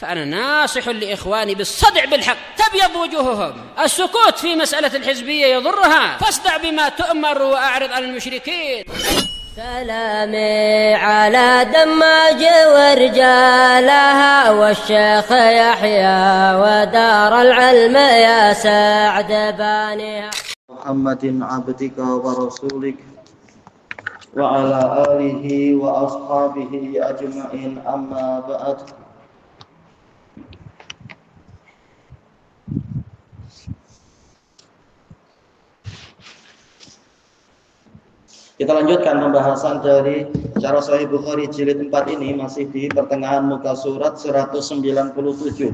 فأنا ناصح لإخواني بالصدع بالحق تبيض وجوههم. السكوت في مسألة الحزبية يضرها، فاصدع بما تؤمر وأعرض عن المشركين. سلامي على دماج ورجالها والشيخ يحيى ودار العلم يا سعد بانيها. محمد عبدك ورسولك وعلى آله وأصحابه أجمعين، أما بعد. Kita lanjutkan pembahasan dari Syarah Sahih Bukhari jilid 4 ini, masih di pertengahan muka surat 197.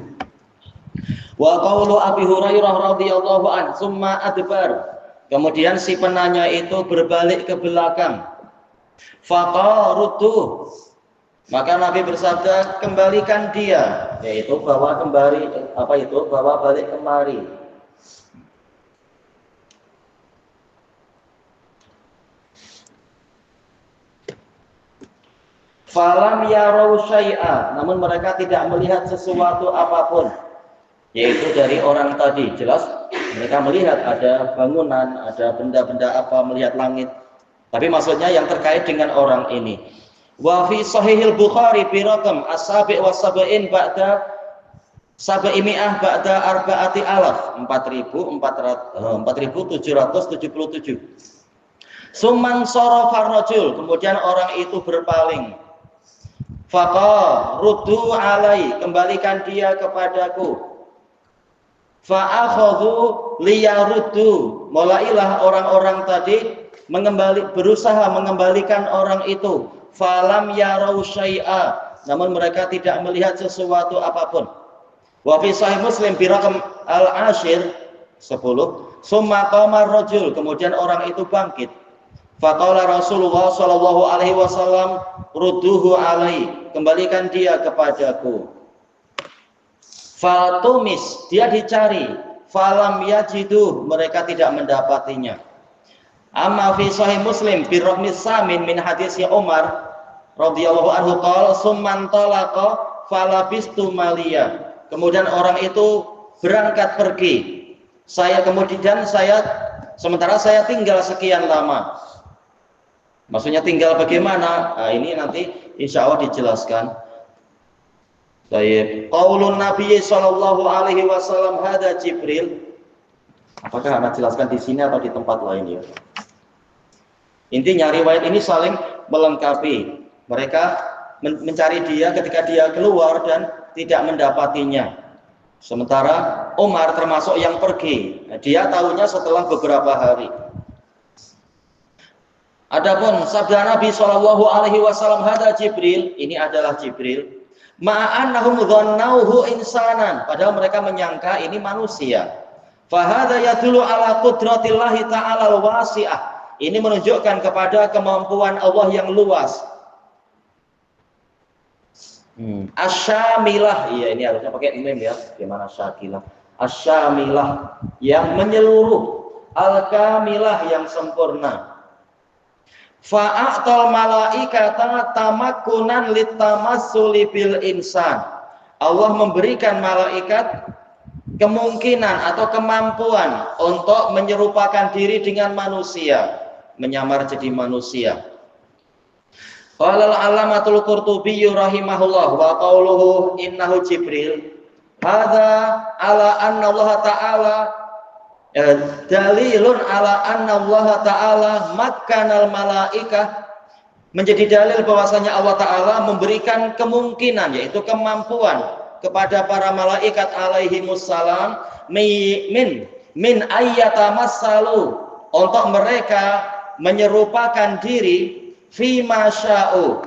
Wa qaulu Abi Hurairah radhiyallahu anhu summa adbar. Kemudian si penanya itu berbalik ke belakang. Faqarutu. Maka Nabi bersabda, kembalikan dia, yaitu bawa kembali bawa balik kemari. Falam yarau syai'a, namun mereka tidak melihat sesuatu apapun, yaitu dari orang tadi. Jelas mereka melihat ada bangunan, ada benda-benda apa, melihat langit, tapi maksudnya yang terkait dengan orang ini. Wa fi sahihil Bukhari bi raqam as-sabi' wa sab'in ba'da sab'imi'ah ba'da arba'ati alaf 4777. Summan sarafa rajul, kemudian orang itu berpaling. Faqa ruddu alai, kembalikan dia kepadaku. Fa'akhadhu liyaruddu, mulailah orang-orang tadi berusaha mengembalikan orang itu. Falam yarau syai'a, namun mereka tidak melihat sesuatu apapun. Wa fi sahih Muslim bi raqam al-ashir 10. Summa qama rajul, kemudian orang itu bangkit. Faqala Rasulullah sallallahu alaihi wasallam, rudduhu alai, kembalikan dia kepadaku. Fatumis, dia dicari. Falam yajidu, mereka tidak mendapatinya. Amma fi sahih Muslim bi raqmis samin min hadis Umar radhiyallahu anhu qala summan talaqa falabistu maliya. Kemudian orang itu berangkat pergi. Sementara saya tinggal sekian lama. Maksudnya tinggal bagaimana? Nah, ini nanti insya Allah dijelaskan. Baik. Qaulun Nabi sallallahu alaihi wasallam hada Jibril. Apakah Anda jelaskan di sini atau di tempat lain ya? Intinya riwayat ini saling melengkapi. Mereka mencari dia ketika dia keluar dan tidak mendapatinya. Sementara Umar termasuk yang pergi. Dia tahunya setelah beberapa hari. Adapun sabda Nabi sallallahu alaihi wasallam hada Jibril, ini adalah Jibril. Ma'annahum dhannauhu insanan, padahal mereka menyangka ini manusia. Fa hadza yadullu ala qudratillahi ta'ala al-wasi'ah. Ini menunjukkan kepada kemampuan Allah yang luas. Asyamilah, iya ini harusnya pakai mim ya. Gimana syakilah? Asyamilah, yang menyeluruh, al-kamilah, yang sempurna. Fa'atal malaikata tamakkunan litamassuli bil insan. Allah memberikan malaikat kemungkinan atau kemampuan untuk menyerupakan diri dengan manusia, menyamar jadi manusia. Qala al-alamatul Qurtubi rahimahullah wa qauluhu innahu Jibril hadza ala anna Allah ta'ala dalilun ala anna Allah ta'ala makkanal malaikah, menjadi dalil bahwasanya Allah Ta'ala memberikan kemungkinan, yaitu kemampuan kepada para malaikat alaihimussalam min ayyatamassalu, untuk mereka menyerupakan diri fi masya'u,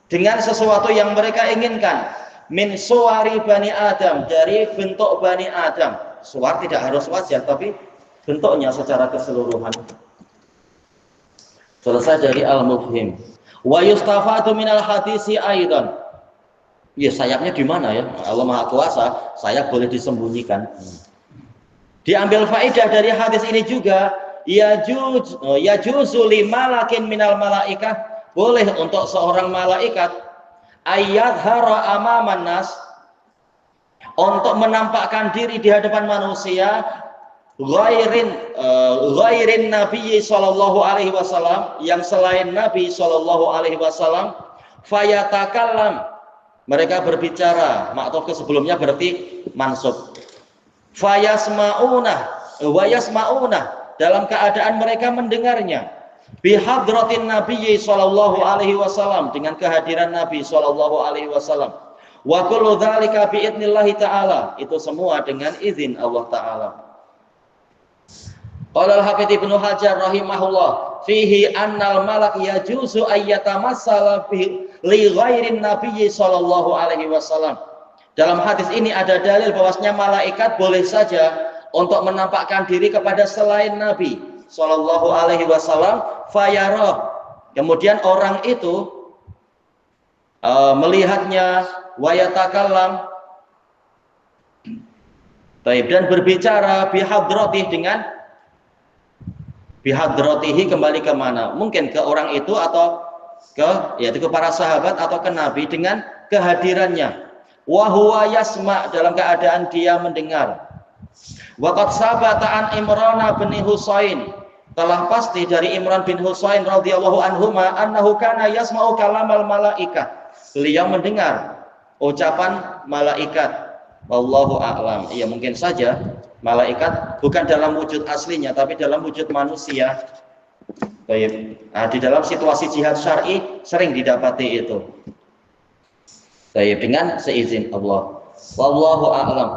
dengan sesuatu yang mereka inginkan, min suwari bani Adam, dari bentuk bani Adam. Suar tidak harus wajah, tapi bentuknya secara keseluruhan. Selesai dari al-mufhim. Wa yustafadu minal hadisi aidan. Ya, sayapnya di mana ya? Allah Maha Kuasa, sayap boleh disembunyikan. Diambil faedah dari hadis ini juga, yajuzu limalakin minal malaikah, boleh untuk seorang malaikat ayat hara amaman nas, untuk menampakkan diri di hadapan manusia ghairin Nabi sallallahu alaihi wasallam, yang selain Nabi sallallahu alaihi wasallam, fayatakallam, mereka berbicara, maktuf ke sebelumnya berarti mansub. Fayasmauna wa yasmauna, dalam keadaan mereka mendengarnya, bihadratin Nabi sallallahu alaihi wasallam, dengan kehadiran Nabi sallallahu alaihi wasallam. Wa kullu dzalika biidznillah taala, itu semua dengan izin Allah taala. Qala al-Hafidz Ibnu Hajar rahimahullah, fihi annal malak yajuzu ayyatamassala li ghairin nabiyyi sallallahu alaihi wasallam. Dalam hadis ini ada dalil bahwasanya malaikat boleh saja untuk menampakkan diri kepada selain Nabi sallallahu alaihi wasallam, fayara, kemudian orang itu melihatnya, wayatakallam, dan berbicara bihadratih, dengan bihadrotihi kembali ke mana? Mungkin ke orang itu atau yaitu ke para sahabat atau ke Nabi, dengan kehadirannya. Wa huwa yasma, dalam keadaan dia mendengar. Wa qad sabata an Imran bin Husain, telah pasti dari Imran bin Husain radhiyallahu anhuma annahu kana yasma'u kalamal malaikah, beliau mendengar ucapan malaikat. Wallahu a'lam. Ya, mungkin saja malaikat bukan dalam wujud aslinya tapi dalam wujud manusia. Baik. Nah, di dalam situasi jihad syar'i sering didapati itu. Baik, dengan seizin Allah. Wallahu a'lam.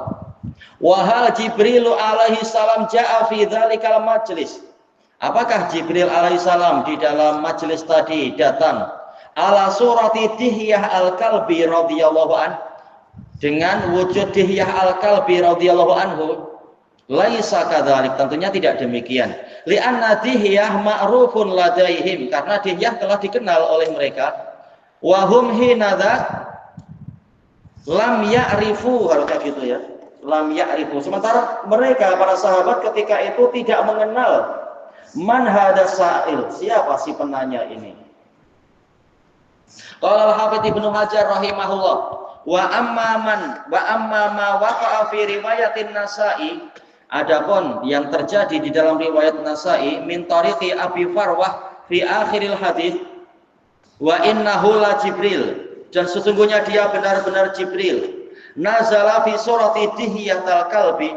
Wa hal Jibril alaihi salam jaa fi dzalikal majlis. Apakah Jibril alaihi salam di dalam majlis tadi datang ala surati Dihyah al-Kalbi radhiyallahu an, dengan wujud Dihyah al-Kalbi radhiyallahu anhu? Laisa kadzalik, tentunya tidak demikian. Li'anna Dihyah ma'rufun ladaihim, karena Dihyah telah dikenal oleh mereka. Wa hum hinadza lam ya'rifu, harusnya gitu ya. Lam ya'rifu, sementara mereka para sahabat ketika itu tidak mengenal man hadas sa'il, siapa si penanya ini. Qala al-Hafidz Ibnu Hajar rahimahullah, wa amma ma waqa'a fi riwayatin Nasa'i, adapun yang terjadi di dalam riwayat Nasa'i min tariqi Abi Farwah fi akhiril hadis, wa innahu la Jibril, dan sesungguhnya dia benar-benar Jibril, nazala fi surati Dihyah al-Kalbi,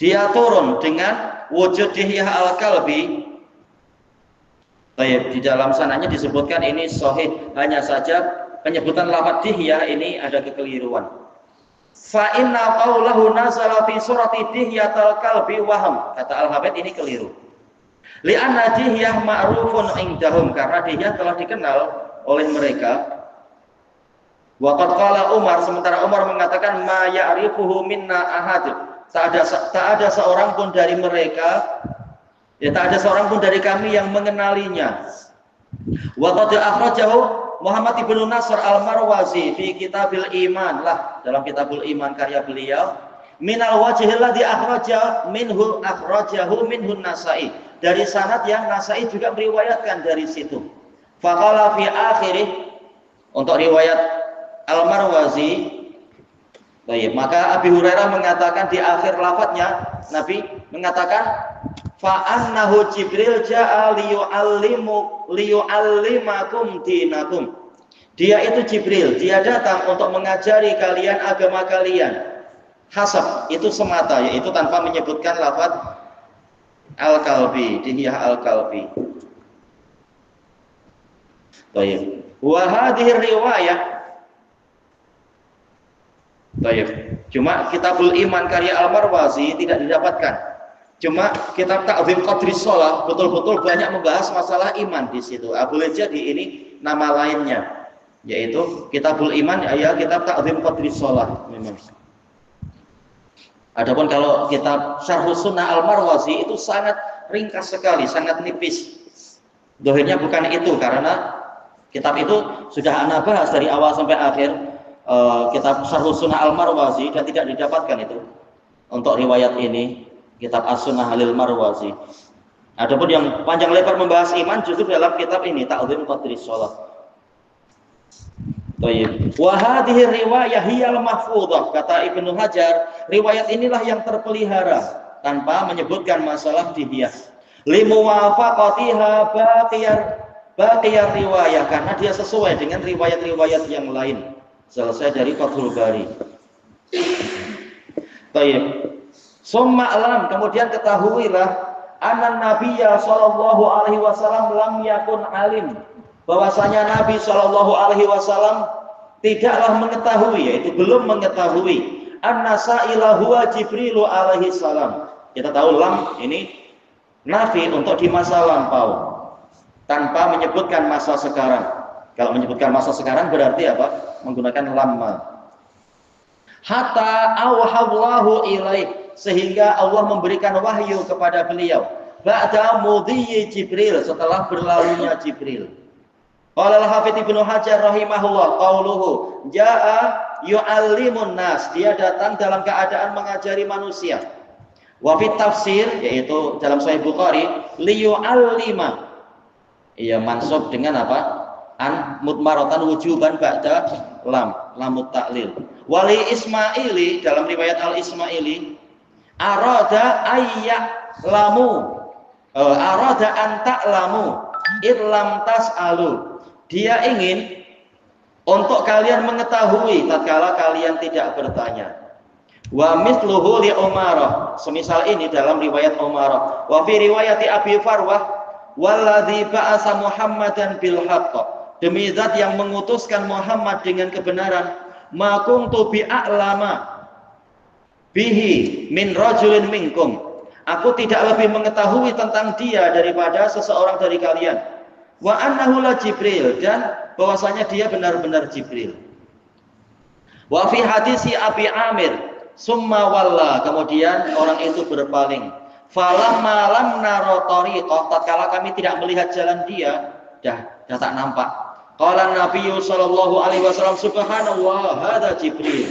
dia turun dengan wujud Dihyah al-Kalbi. Baik, di dalam sananya disebutkan ini sahih, hanya saja penyebutan lafaz Dihyah ini ada kekeliruan. Fa inna qaulahu nazala fi surati Dihyah al-Kalbi waham, kata Al-Hafidz ini keliru. Li'anna Dihyah ma'rufun indahum, karena Dihyah telah dikenal oleh mereka. Wa qad qala Umar, sementara Umar mengatakan ma ya'rifuhu minna ahad, tak ada seorang pun dari mereka, ya tak ada seorang pun dari kami yang mengenalinya. Wa qad akhrajahu Muhammad ibnu Nasr al-Marwazi fi Kitabil Iman, lah dalam Kitabul Iman karya beliau, minal wajhil ladzi akhrajahu minhu Nasa'i, dari sanad yang Nasa'i juga meriwayatkan dari situ. Faqala fi akhirih, untuk riwayat Al-Marwazi, baik, maka Abi Hurairah mengatakan di akhir lafadznya, Nabi mengatakan fa'annahu Jibril ja'a liyu'allimakum dinakum, dia itu Jibril, dia datang untuk mengajari kalian agama kalian. Hasab, itu semata, yaitu tanpa menyebutkan lafadz Al-Kalbi, Dihyah Al-Kalbi. Baik, wa hadhihi riwayah, baik, cuma Kitabul Iman karya Al-Marwazi tidak didapatkan. Cuma kitab Ta'zim Qadris Shalah betul-betul banyak membahas masalah iman di situ. Boleh jadi ini nama lainnya, yaitu Kitabul Iman, ya kitab Ta'zim Qadris Shalah memang. Adapun kalau kitab Syarhus Sunnah Al-Marwazi itu sangat ringkas sekali, sangat nipis. Dohirnya bukan itu, karena kitab itu sudah ana bahas dari awal sampai akhir. Kitab Syarhus Sunnah Al-Marwazi, dan tidak didapatkan itu untuk riwayat ini, kitab As-Sunnah Al-Marwazi. Adapun yang panjang lebar membahas iman justru dalam kitab ini, Ta'zim Qadris Shalah. Baik. Wa hadhihi riwayah hiyal mahfudhah, kata Ibnu Hajar, riwayat inilah yang terpelihara tanpa menyebutkan masalah dihias. Limuwafaqatiha baqiyar riwayah, karena dia sesuai dengan riwayat-riwayat yang lain. Selesai dari Fathul Bari. Baik. Summa alam, kemudian ketahuilah anna nabiyya sallallahu alaihi wasallam lam yakun alim, bahwasanya Nabi sallallahu alaihi wasallam tidaklah mengetahui, yaitu belum mengetahui, anna sa'ila huwa Jibril alaihi salam. Kita tahu lam ini nafi untuk di masa lampau tanpa menyebutkan masa sekarang. Kalau menyebutkan masa sekarang berarti apa? Menggunakan lamma. Hatta auhallahu ilaih, sehingga Allah memberikan wahyu kepada beliau. Ba'da mudhiyi Jibril, setelah berlalunya Jibril. Qala al-Hafidz Ibnu Hajar rahimahullah, qauluhu jaa yu'allimun nas, dia datang dalam keadaan mengajari manusia. Wa fit tafsir, yaitu dalam Sahih Bukhari, liyu'allima. Ia mansub dengan apa? An mudmaratan wujuban ba'da lamut ta'lil. Wali Ismaili, dalam riwayat Al-Ismaili, arada ayya'lamu, arada an ta'lamu idlam tas'alu, dia ingin untuk kalian mengetahui tatkala kalian tidak bertanya. Wa mithluhu li Umarah, semisal ini dalam riwayat Umarah. Wa fi riwayati Abi Farwah, walladzi ba'asa Muhammadan bil haqq, demi zat yang mengutuskan Muhammad dengan kebenaran, ma kuntu bi'a'lama bihi min rajulin minkum, aku tidak lebih mengetahui tentang dia daripada seseorang dari kalian. Wa annahu la Jibril, dan bahwasanya dia benar-benar Jibril. Wa fi hadisi Abi Amir, summa walla, kemudian orang itu berpaling. Falamma lam nara tariqah, tatkala kami tidak melihat jalan dia, dah tak nampak. Qala Nabi sallallahu alaihi wasallam, subhanallah, hadza Jibril.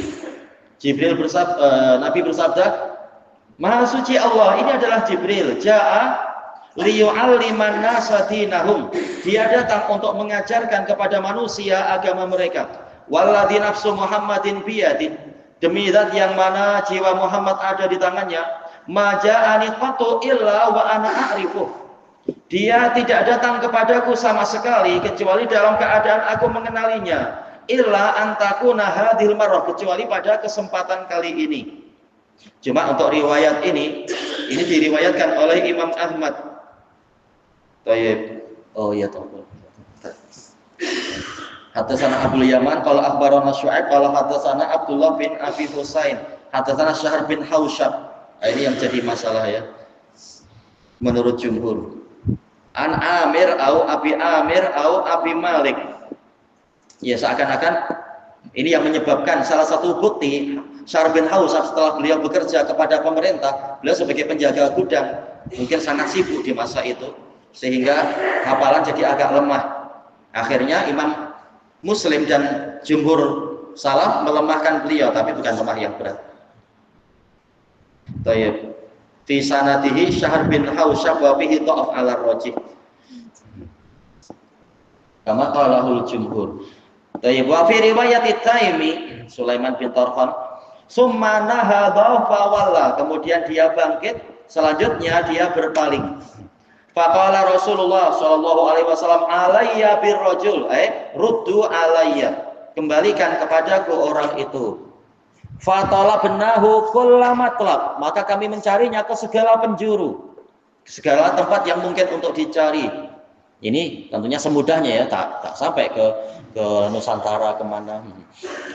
Jibril bersabda, Nabi bersabda, Maha suci Allah, ini adalah Jibril. Jaa liyu'alliman nasa dinahum, dia datang untuk mengajarkan kepada manusia agama mereka. Walladzi nafsu Muhammadin biyadih, demi zat yang mana jiwa Muhammad ada di tangannya, ma ja'ani qatu illa wa ana a'rifuh, dia tidak datang kepadaku sama sekali kecuali dalam keadaan aku mengenalinya. Illa antakuna hadhil marrah, kecuali pada kesempatan kali ini. Cuma untuk riwayat ini diriwayatkan oleh Imam Ahmad. Tayyib. Oh iya toh. Hadatsana Abdul Yaman qala akhbarana Syu'aib qala hadatsana Abdullah bin Abi Husain hadatsana Syahr bin Hausyab. Ini yang jadi masalah ya. Menurut jumhur. An Amir au Abi Amir au Abi Malik. Ya, seakan-akan ini yang menyebabkan salah satu bukti Syahr bin Hausyab setelah beliau bekerja kepada pemerintah, beliau sebagai penjaga gudang, mungkin sangat sibuk di masa itu sehingga hafalan jadi agak lemah. Akhirnya Imam Muslim dan jumhur salaf melemahkan beliau, tapi bukan lemah yang berat. Tayyib. Fi sanadihi Syahr bin Hausyab wa fihi dha'af 'ala rajih. Kama qalahul jumhur. Tayyib. Wa fi riwayat Taimi Sulaiman bin Tarkhan, summa nahadha fa walla, kemudian dia bangkit, selanjutnya dia berpaling. Faqala Rasulullah sallallahu alaihi wasallam, alayya birrajul, ruddu alayya, kembalikan kepadaku orang itu. Fatalabnahu kullamatlab, maka kami mencarinya ke segala penjuru, segala tempat yang mungkin untuk dicari. Ini tentunya semudahnya ya, tak sampai ke Nusantara kemana.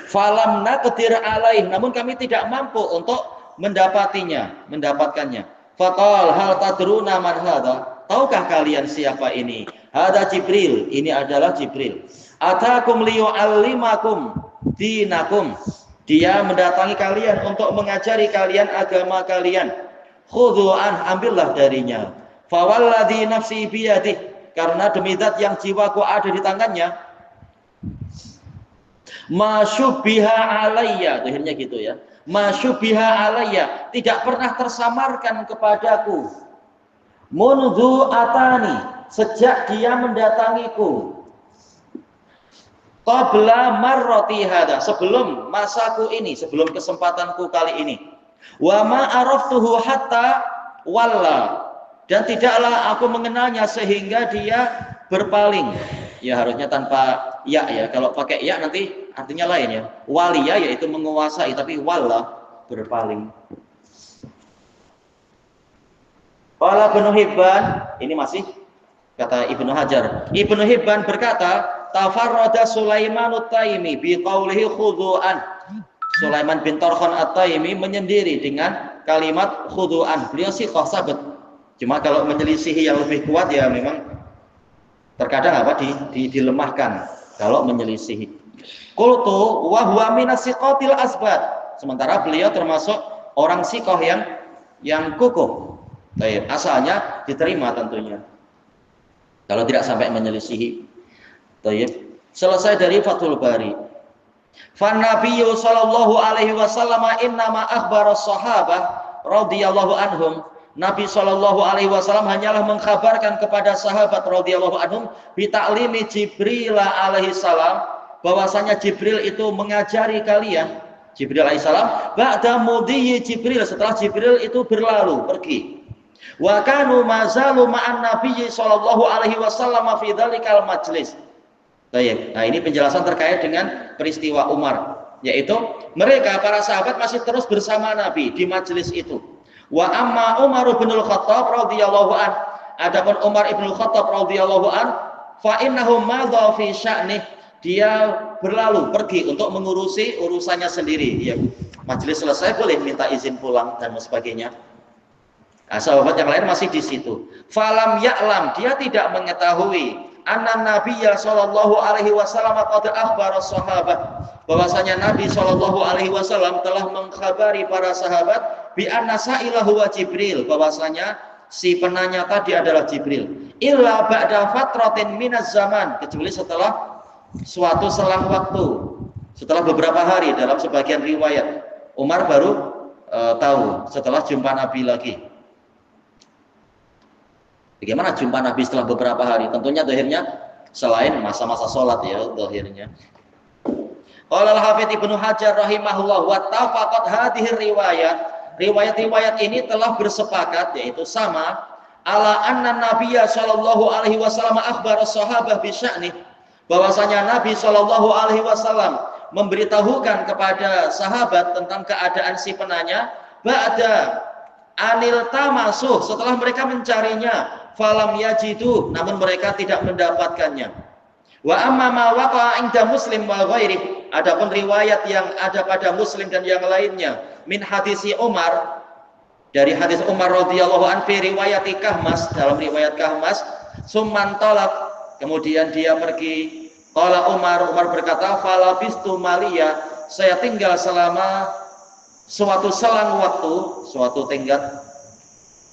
Falam naqdir alaih, namun kami tidak mampu untuk mendapatkannya. Faqal hal tadruna man hadha, tahukah kalian siapa ini? Hadza Jibril, ini adalah Jibril. Atakum liyu'allimakum dinakum, dia mendatangi kalian untuk mengajari kalian agama kalian. Khudhu an, ambillah darinya. Fawalladzi nafsi biyadih, karena demi zat yang jiwaku ada di tangannya. Masyubbiha alayya, akhirnya gitu ya. Masyubbiha alayya, tidak pernah tersamarkan kepadaku. Mundu atani, sejak dia mendatangiku. qabla marrati hada, sebelum masaku ini, sebelum kesempatanku kali ini. Wa ma araftuhu hatta walla, dan tidaklah aku mengenalnya sehingga dia berpaling. Ya harusnya tanpa ya ya, kalau pakai ya nanti artinya lain ya. Waliya yaitu menguasai, tapi walla berpaling. Qala Ibnu Hibban, ini masih kata Ibnu Hajar. Ibnu Hibban berkata, tafarrada Sulaiman At-Taimi bi qaulihi khudu'an. Sulaiman bin Tarkhan At-Taimi menyendiri dengan kalimat khudu'an. Beliau siqah sabit. Cuma kalau menyelisihi yang lebih kuat ya memang terkadang dilemahkan kalau menyelisihi. Qultu wa huwa minas siqatil asbat. Sementara beliau termasuk orang siqah yang kukuh. Baik, asalnya diterima tentunya. Kalau tidak sampai menyelisihi. Baik. Selesai dari Fathul Bari. Fan Nabiyyu sallallahu alaihi wasallam innama akhbara sahabah radhiyallahu anhum. Nabi sallallahu alaihi wasallam hanyalah mengkhabarkan kepada sahabat radhiyallahu anhum bi ta'limi Jibril alaihi salam, bahwasanya Jibril itu mengajari kalian. Jibril alaihi salam ba'da mudhi Jibril, setelah Jibril itu berlalu pergi. Wa kanu mazalu ma'an nabiyyi sallallahu alaihi wasallam fi dzalikal majlis. Baik. Nah, ini penjelasan terkait dengan peristiwa Umar, yaitu mereka para sahabat masih terus bersama Nabi di majelis itu. Wa amma Umar bin Al-Khattab radhiyallahu an, adapun Umar bin Al-Khattab radhiyallahu an, fa innahu madha fi sya'nih, dia berlalu pergi untuk mengurusi urusannya sendiri. Ya, majelis selesai boleh minta izin pulang dan sebagainya. Nah, sahabat yang lain masih di situ. Falam ya'lam, dia tidak mengetahui anna Nabiyya sallallahu alaihi wasallam qad akhbara sahabat, bahwasanya Nabi sallallahu alaihi wasallam telah mengkhabari para sahabat bi anna sa'ilahu wa Jibril, bahwasanya si penanya tadi adalah Jibril. Illa ba'da fatratin minaz zaman, kecuali setelah suatu selang waktu, setelah beberapa hari. Dalam sebagian riwayat Umar baru tahu setelah jumpa Nabi lagi. Bagaimana jumpa Nabi setelah beberapa hari? Tentunya zahirnya selain masa-masa sholat ya, zahirnya. Qala al-Hafidz Ibnu Hajar rahimahullah wa tafaqat hadhihi riwayat. Riwayat-riwayat ini telah bersepakat, yaitu sama, ala anna Nabiyya sallallahu alaihi wasallam akhbara sahabah bi sya'ni, bahwasanya Nabi sallallahu alaihi wasallam memberitahukan kepada sahabat tentang keadaan si penanya ba'da anil tamasuh, setelah mereka mencarinya, falam yajidu, namun mereka tidak mendapatkannya. Wa amma ma waqa'a inda Muslim wa ghairi, adapun riwayat yang ada pada Muslim dan yang lainnya, min hadisi Umar, dari hadis Umar radhiyallahu anhu fi riwayati Kahmas, dalam riwayat Kahmas, summan talaq, kemudian dia pergi. Qala Umar berkata, falabistu maliya, saya tinggal selama suatu selang waktu, suatu tenggat.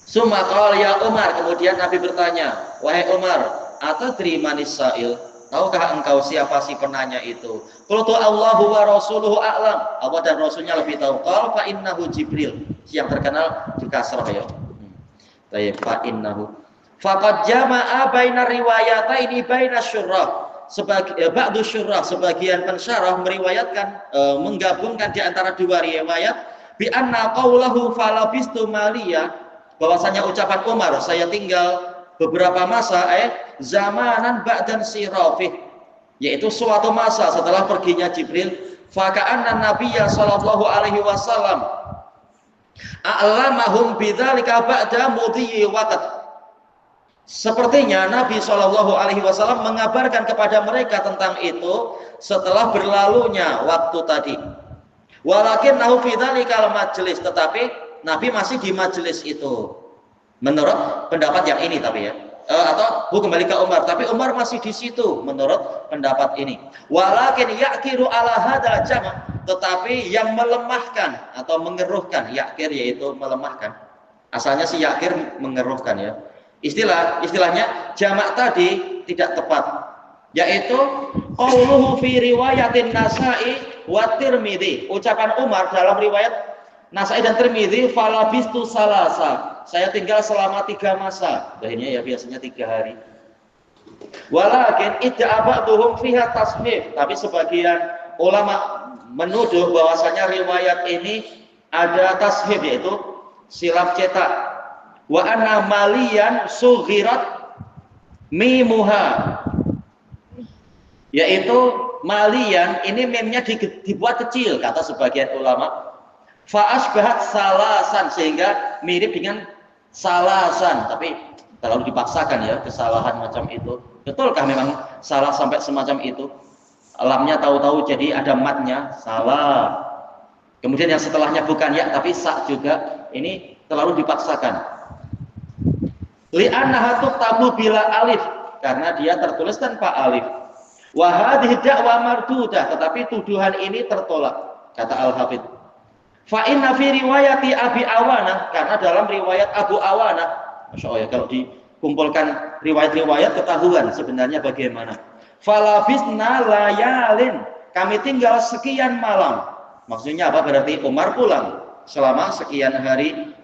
Summa qala ya Umar, kemudian Nabi bertanya, wahai Umar, atadri manis sa'il, tahukah engkau siapa si penanya itu? Qultu Allahu wa rasuluhu a'lam, Allah dan Rasulnya lebih tahu. Qala fa innahu Jibril, yang terkenal di kasrah ya. Baik, fa innahu. Faqad jama'a baina riwayataini baina syurrah. Ba'du syurrah, sebagian pensyarah meriwayatkan, menggabungkan di antara dua riwayat, bi anna qaulahu falabistu maliyah, bahwasanya ucapan Umar, saya tinggal beberapa masa, zamanan ba'dan sirafih, yaitu suatu masa setelah perginya Jibril. Faka'anna Nabiyya sallallahu alaihi wasallam a'lamahum bidzalika ba'da mudhi waqt, sepertinya Nabi sallallahu alaihi wasallam mengabarkan kepada mereka tentang itu setelah berlalunya waktu tadi. Walakinnahu fi dzalikal majlis, tetapi Nabi masih di majelis itu. Menurut pendapat yang ini tapi ya. Atau kembali ke Umar, tapi Umar masih di situ menurut pendapat ini. Walakin yakiru ala hadzal jama', tetapi yang melemahkan atau mengeruhkan, yakir yaitu melemahkan. Asalnya si yakir mengeruhkan ya. Istilahnya jamak tadi tidak tepat. Yaitu qauluhu fi riwayatin Nasa'i wa Tirmidzi. Ucapan Umar dalam riwayat Nasa'i dan Tirmidzi, falabistu salasa, saya tinggal selama 3 masa. Akhirnya ya biasanya 3 hari. Walakin idda'a ba'duhum fiha tasnif, tapi sebagian ulama menuduh bahwasanya riwayat ini ada tashif, yaitu silap cetak. Wa anna maliyan sughirat mimuha, yaitu maliyan ini memnya dibuat kecil kata sebagian ulama. Fa asbahat salasan, sehingga mirip dengan salasan, tapi terlalu dipaksakan ya, kesalahan macam itu. Betulkah memang salah sampai semacam itu? Lamnya tahu-tahu jadi ada matnya, salah. Kemudian yang setelahnya bukan ya tapi sa juga, ini terlalu dipaksakan. Li'annaha tuktabu bila alif, karena dia tertulis tanpa alif. Wa hadhihi da'wa mardudah, tetapi tuduhan ini tertolak, kata Al-Hafidz. Fa inna fi riwayati Abi Awana, karena dalam riwayat Abu Awana, Masya Allah ya, kalau dikumpulkan riwayat-riwayat ketahuan sebenarnya bagaimana. Falabisna layalin, kami tinggal sekian malam. Maksudnya apa? Berarti Umar pulang selama sekian hari,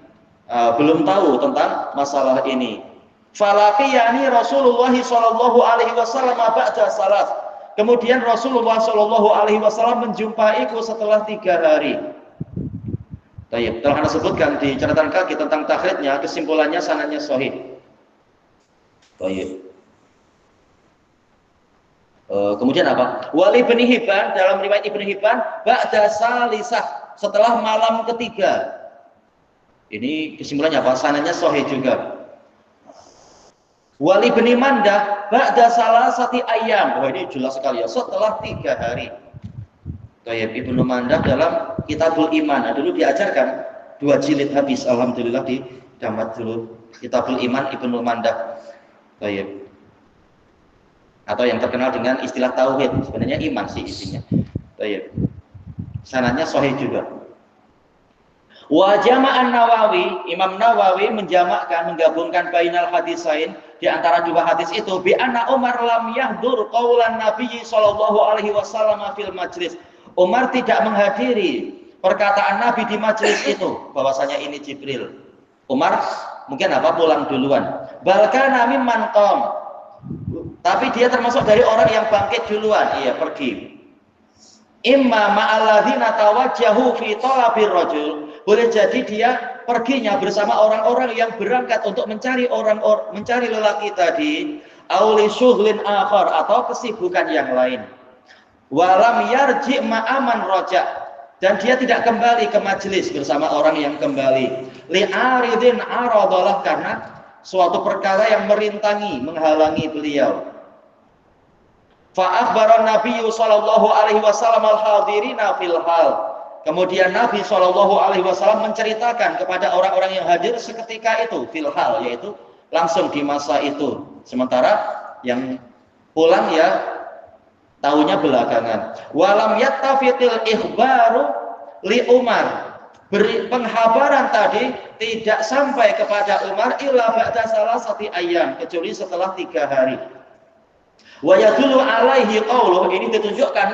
belum tahu tentang masalah ini. Falaqiyani Rasulullah sallallahu alaihi wasallam ba'da salat. Kemudian Rasulullah sallallahu alaihi wasallam menjumpaiku setelah 3 hari. Baik, telah Anda sebutkan di catatan kaki tentang takhrijnya, kesimpulannya sanadnya sahih. Baik. Kemudian apa? Wali Ibnu Hibban, dalam riwayat Ibnu Hibban, ba'da salisah, setelah malam ketiga. Ini kesimpulannya apa? Sanadnya sahih juga. Wali Ibnu Mandah, ba'da salasati ayyam. Wah, ini jelas sekali ya, setelah 3 hari. Kayak Ibnu Mandah dalam Kitabul Iman. Nah, dulu diajarkan 2 jilid habis, alhamdulillah di damat dulu. Kitabul Iman Ibnu Mandah. Kayak atau yang terkenal dengan istilah tauhid, sebenarnya iman sih isinya. Baik. Sanadnya sahih juga. Wa jama'an Nawawi, Imam Nawawi menggabungkan bainal hadisain, di antara 2 hadis itu, bi anna Umar lam yahdur qaulan Nabi sallallahu alaihi wasallam fil majlis. Umar tidak menghadiri perkataan Nabi di majlis itu, bahwasanya ini Jibril. Umar mungkin apa? Pulang duluan. Balkana mimman qam, tapi dia termasuk dari orang yang bangkit duluan, iya pergi. Imma ma'alladzina tawajjahu fi talabir rajul, boleh jadi dia perginya bersama orang-orang yang berangkat untuk mencari mencari lelaki tadi, auli syughlin akhar, atau kesibukan yang lain. Walam yarji ma'aman roja, dan dia tidak kembali ke majelis bersama orang yang kembali. Li'aridin aradalah, karena suatu perkara yang merintangi, menghalangi beliau. Fa akhbara Nabi sallallahu alaihi wasallam al-hadirina fil hal. Kemudian Nabi sallallahu alaihi wasallam menceritakan kepada orang-orang yang hadir seketika itu, fil hal, yaitu langsung di masa itu. Sementara yang pulang ya tahunya belakangan. Walam yattafiqil ikhbaru li Umar, penghabaran tadi tidak sampai kepada Umar illa ba'da salasati ayyam, kecuali setelah 3 hari. Wa yadullu alaihi qauluh, ini ditunjukkan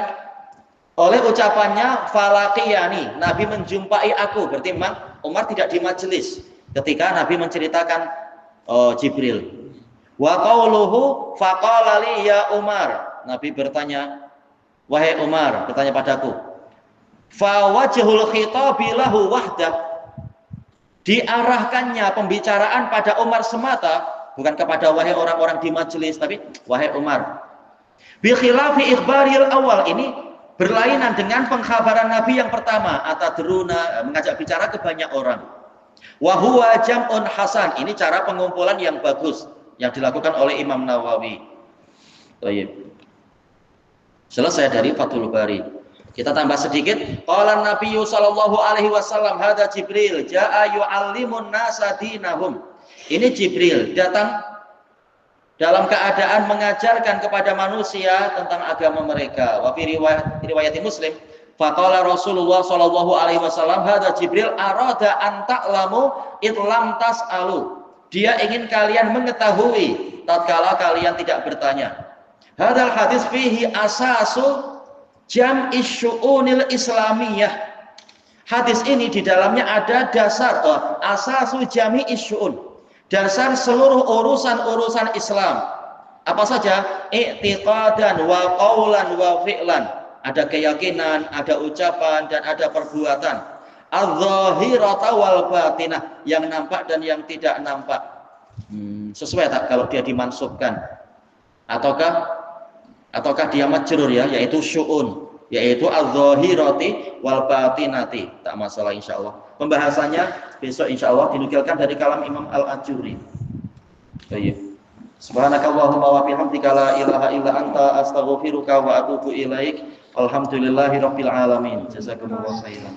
oleh ucapannya falaqiyani, Nabi menjumpai aku, berarti memang Umar tidak di majelis ketika Nabi menceritakan Jibril. Wa qauluhu faqala li ya Umar, Nabi bertanya, wahai Umar, bertanya padaku. Fa wajhul khitabi lahu wahdah, diarahkannya pembicaraan pada Umar semata, bukan kepada wahai orang-orang di majelis, tapi wahai Umar. Bi khilafi ikhbaril awal, ini berlainan dengan pengkhabaran Nabi yang pertama, atadruna, mengajak bicara ke banyak orang. Wa huwa jam'un hasan, ini cara pengumpulan yang bagus yang dilakukan oleh Imam Nawawi. Baik. Selesai dari Fathul Bari. Kita tambah sedikit. Qala Nabi sallallahu alaihi wasallam, hada Jibril jaa yu'allimun nasa dinahum. Ini Jibril datang dalam keadaan mengajarkan kepada manusia tentang agama mereka. Wa fi riwayat Muslim, faqala Rasulullah sallallahu alaihi wasallam, hada Jibril arada an ta'lamu idlam tas'alu. Dia ingin kalian mengetahui tatkala kalian tidak bertanya. Hadal hadis fihi asasu jam'i syu'unil islamiyah. Hadis ini di dalamnya ada dasar asasu jam'i syu'un, dasar seluruh urusan-urusan Islam. Apa saja? I'tiqadan wa qaulan wa fi'lan. Ada keyakinan, ada ucapan dan ada perbuatan. Adz-dzahirata wal batinah, yang nampak dan yang tidak nampak. Sesuai tak kalau dia dimansubkan? Ataukah dia majrur ya, yaitu syu'un, yaitu adz-dzahirati wal batinati. Tak masalah insyaallah. Pembahasannya besok insyaallah dinukilkan dari kalam Imam Al-Ajuri. Baik. Subhanakallahumma wa bihamdika la ilaha illa anta astaghfiruka wa atubu ilaik. Alhamdulillahirabbil alamin. Jazakumullahu khairan.